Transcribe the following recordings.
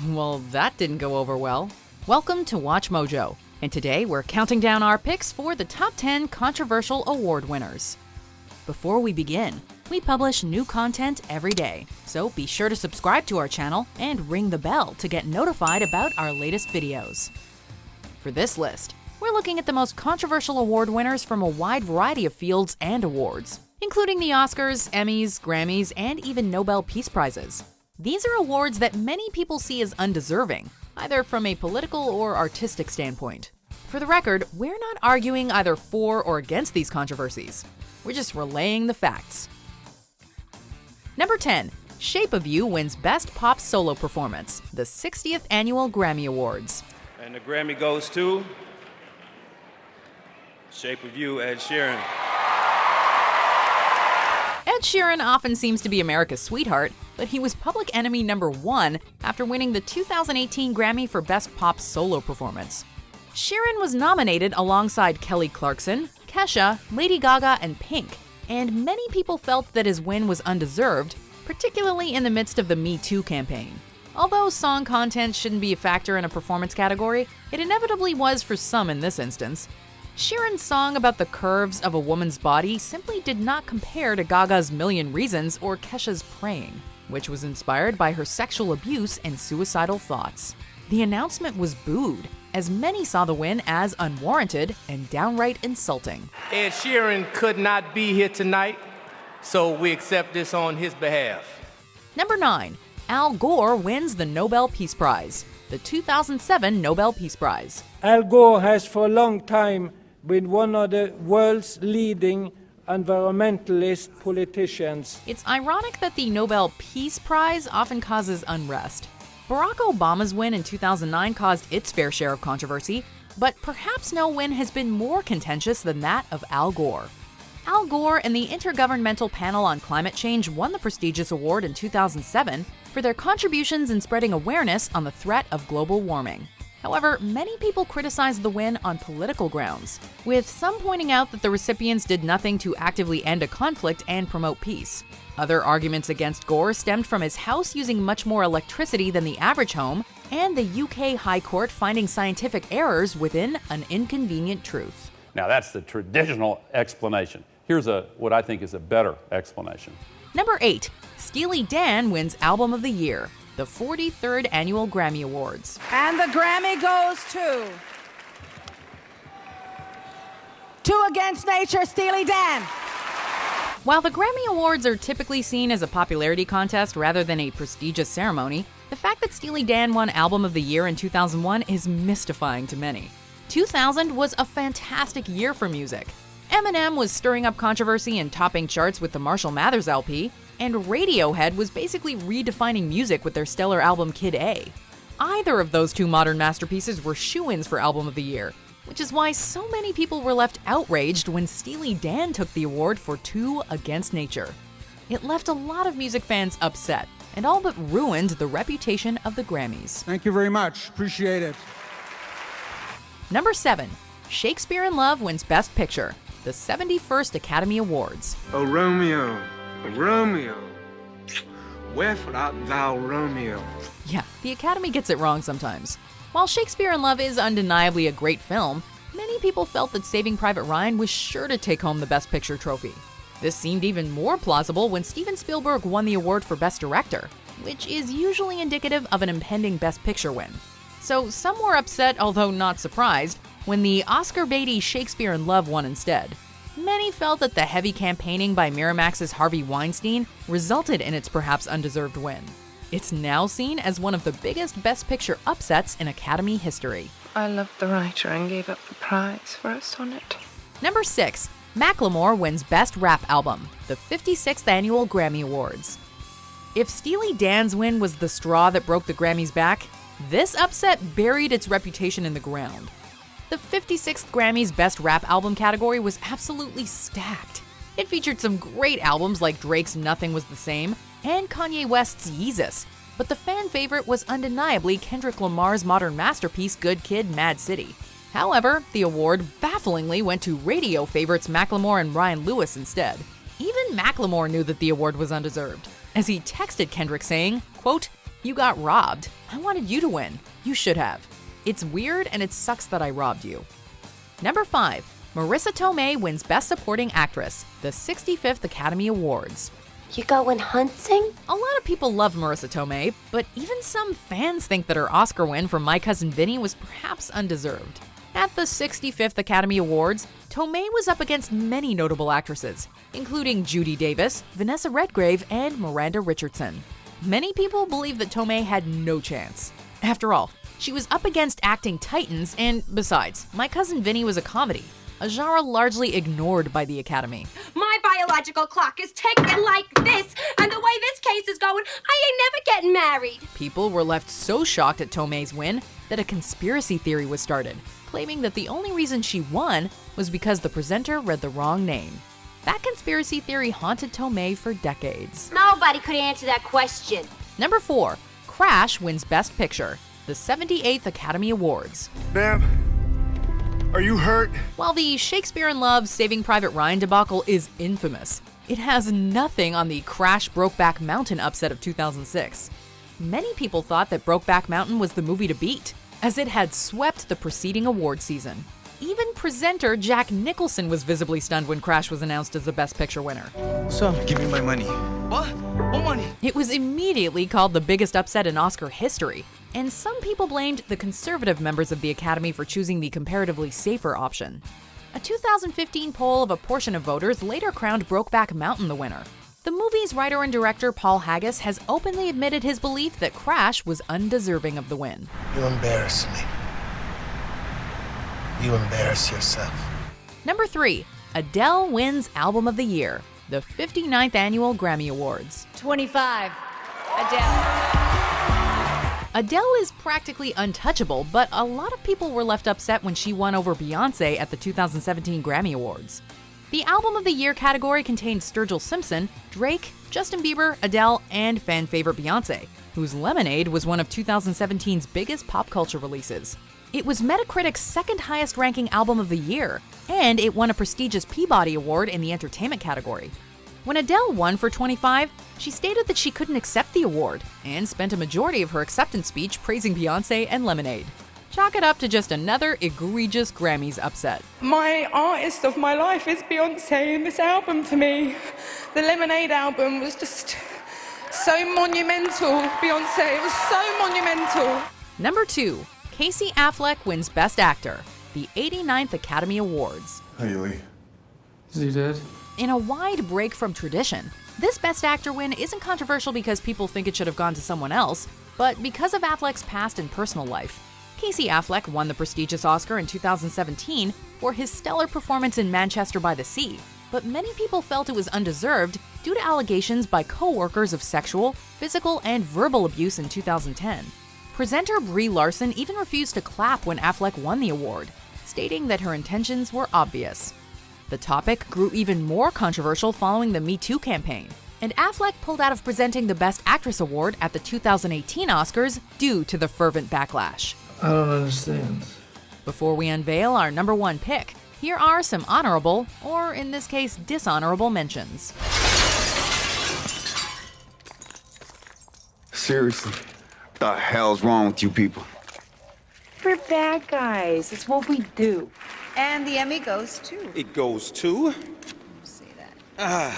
Well, that didn't go over well. Welcome to Watch Mojo, and today we're counting down our picks for the top 10 controversial award winners. Before we begin, we publish new content every day, so be sure to subscribe to our channel and ring the bell to get notified about our latest videos. For this list, we're looking at the most controversial award winners from a wide variety of fields and awards, including the Oscars, Emmys, Grammys, and even Nobel Peace Prizes. These are awards that many people see as undeserving, either from a political or artistic standpoint. For the record, we're not arguing either for or against these controversies. We're just relaying the facts. Number 10. Shape of You wins Best Pop Solo Performance, the 60th Annual Grammy Awards. And the Grammy goes to Shape of You, Ed Sheeran. Ed Sheeran often seems to be America's sweetheart, but he was public enemy number 1 after winning the 2018 Grammy for Best Pop Solo Performance. Sheeran was nominated alongside Kelly Clarkson, Kesha, Lady Gaga, and Pink, and many people felt that his win was undeserved, particularly in the midst of the Me Too campaign. Although song content shouldn't be a factor in a performance category, it inevitably was for some in this instance. Sheeran's song about the curves of a woman's body simply did not compare to Gaga's Million Reasons or Kesha's Praying, which was inspired by her sexual abuse and suicidal thoughts. The announcement was booed, as many saw the win as unwarranted and downright insulting. Ed Sheeran could not be here tonight, so we accept this on his behalf. Number 9. Al Gore wins the Nobel Peace Prize, the 2007 Nobel Peace Prize. Al Gore has for a long time been one of the world's leading environmentalist politicians. It's ironic that the Nobel Peace Prize often causes unrest. Barack Obama's win in 2009 caused its fair share of controversy, but perhaps no win has been more contentious than that of Al Gore. Al Gore and the Intergovernmental Panel on Climate Change won the prestigious award in 2007 for their contributions in spreading awareness on the threat of global warming. However, many people criticized the win on political grounds, with some pointing out that the recipients did nothing to actively end a conflict and promote peace. Other arguments against Gore stemmed from his house using much more electricity than the average home, and the UK High Court finding scientific errors within An Inconvenient Truth. Now that's the traditional explanation. Here's what I think is a better explanation. Number 8. Steely Dan wins Album of the Year, the 43rd Annual Grammy Awards. And the Grammy goes to Two Against Nature, Steely Dan. While the Grammy Awards are typically seen as a popularity contest rather than a prestigious ceremony, the fact that Steely Dan won Album of the Year in 2001 is mystifying to many. 2000 was a fantastic year for music. Eminem was stirring up controversy and topping charts with the Marshall Mathers LP, and Radiohead was basically redefining music with their stellar album Kid A. Either of those two modern masterpieces were shoo-ins for Album of the Year, which is why so many people were left outraged when Steely Dan took the award for Two Against Nature. It left a lot of music fans upset, and all but ruined the reputation of the Grammys. Thank you very much. Appreciate it. Number 7. Shakespeare in Love wins Best Picture, the 71st Academy Awards. O Romeo, O Romeo, wherefore art thou Romeo? Yeah, the Academy gets it wrong sometimes. While Shakespeare in Love is undeniably a great film, many people felt that Saving Private Ryan was sure to take home the Best Picture trophy. This seemed even more plausible when Steven Spielberg won the award for Best Director, which is usually indicative of an impending Best Picture win. So some were upset, although not surprised, when the Oscar-baity Shakespeare in Love won instead. Many felt that the heavy campaigning by Miramax's Harvey Weinstein resulted in its perhaps undeserved win. It's now seen as one of the biggest Best Picture upsets in Academy history. I loved the writer and gave up the prize for a sonnet. Number 6. Macklemore wins Best Rap Album, the 56th Annual Grammy Awards. If Steely Dan's win was the straw that broke the Grammys' back, this upset buried its reputation in the ground. The 56th Grammy's Best Rap Album category was absolutely stacked. It featured some great albums like Drake's Nothing Was the Same and Kanye West's Yeezus, but the fan favorite was undeniably Kendrick Lamar's modern masterpiece Good Kid, Mad City. However, the award bafflingly went to radio favorites Macklemore and Ryan Lewis instead. Even Macklemore knew that the award was undeserved, as he texted Kendrick saying, quote, You got robbed. I wanted you to win. You should have. It's weird and it sucks that I robbed you. Number 5. Marisa Tomei wins Best Supporting Actress, the 65th Academy Awards. You going hunting? A lot of people love Marisa Tomei, but even some fans think that her Oscar win for My Cousin Vinny was perhaps undeserved. At the 65th Academy Awards, Tomei was up against many notable actresses, including Judy Davis, Vanessa Redgrave, and Miranda Richardson. Many people believe that Tomei had no chance. After all, she was up against acting titans, and besides, My Cousin Vinny was a comedy, a genre largely ignored by the Academy. My biological clock is ticking like this, and the way this case is going, I ain't never getting married. People were left so shocked at Tomei's win that a conspiracy theory was started, claiming that the only reason she won was because the presenter read the wrong name. That conspiracy theory haunted Tomei for decades. Nobody could answer that question. Number 4. Crash wins Best Picture, the 78th Academy Awards. Ma'am, are you hurt? While the Shakespeare in Love Saving Private Ryan debacle is infamous, it has nothing on the Crash Brokeback Mountain upset of 2006. Many people thought that Brokeback Mountain was the movie to beat, as it had swept the preceding award season. Even presenter Jack Nicholson was visibly stunned when Crash was announced as the Best Picture winner. So, give me my money. What? What money? It was immediately called the biggest upset in Oscar history, and some people blamed the conservative members of the Academy for choosing the comparatively safer option. A 2015 poll of a portion of voters later crowned Brokeback Mountain the winner. The movie's writer and director Paul Haggis has openly admitted his belief that Crash was undeserving of the win. You embarrass me. You embarrass yourself. Number 3. Adele wins Album of the Year, the 59th Annual Grammy Awards. 25. Adele. Adele is practically untouchable, but a lot of people were left upset when she won over Beyoncé at the 2017 Grammy Awards. The Album of the Year category contained Sturgill Simpson, Drake, Justin Bieber, Adele, and fan favorite Beyoncé, whose Lemonade was one of 2017's biggest pop culture releases. It was Metacritic's second highest ranking album of the year, and it won a prestigious Peabody Award in the entertainment category. When Adele won for 25, she stated that she couldn't accept the award, and spent a majority of her acceptance speech praising Beyoncé and Lemonade. Chalk it up to just another egregious Grammys upset. My artist of my life is Beyoncé, and this album for me, the Lemonade album, was just so monumental. Beyoncé, it was so monumental. Number 2. Casey Affleck wins Best Actor, the 89th Academy Awards. Hey, Lee. Is he dead? In a wide break from tradition, this Best Actor win isn't controversial because people think it should have gone to someone else, but because of Affleck's past and personal life. Casey Affleck won the prestigious Oscar in 2017 for his stellar performance in Manchester by the Sea, but many people felt it was undeserved due to allegations by co-workers of sexual, physical, and verbal abuse in 2010. Presenter Brie Larson even refused to clap when Affleck won the award, stating that her intentions were obvious. The topic grew even more controversial following the Me Too campaign, and Affleck pulled out of presenting the Best Actress award at the 2018 Oscars due to the fervent backlash. I don't understand. Before we unveil our number 1 pick, here are some honorable, or in this case, dishonorable mentions. Seriously, what the hell's wrong with you people? We're bad guys. It's what we do. And the Emmy goes to. It goes to Say that.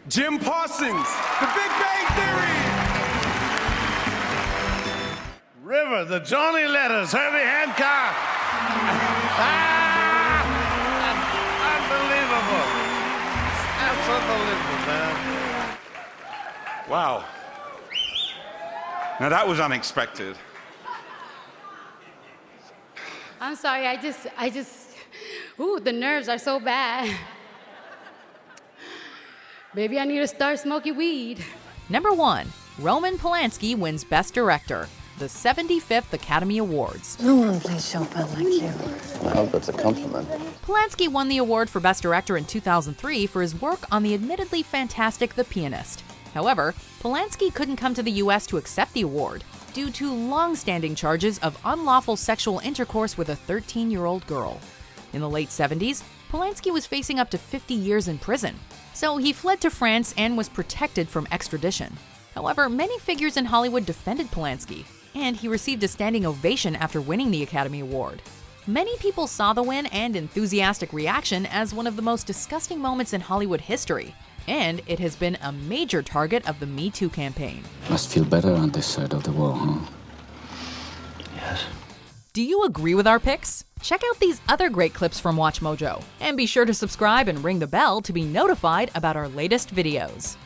Jim Parsons, The Big Bang Theory. River, the Johnny Letters, Herbie Hancock. Unbelievable. That's unbelievable, man. Wow. Now that was unexpected. I'm sorry, the nerves are so bad. Maybe I need to start smoking weed. Number 1. Roman Polanski wins Best Director, the 75th Academy Awards. No one plays Chopin like you. I hope that's a compliment. Polanski won the award for Best Director in 2003 for his work on the admittedly fantastic The Pianist. However, Polanski couldn't come to the U.S. to accept the award due to long-standing charges of unlawful sexual intercourse with a 13-year-old girl. In the late 70s, Polanski was facing up to 50 years in prison, so he fled to France and was protected from extradition. However, many figures in Hollywood defended Polanski, and he received a standing ovation after winning the Academy Award. Many people saw the win and enthusiastic reaction as one of the most disgusting moments in Hollywood history, and it has been a major target of the Me Too campaign. Must feel better on this side of the wall, huh? Yes. Do you agree with our picks? Check out these other great clips from WatchMojo, and be sure to subscribe and ring the bell to be notified about our latest videos.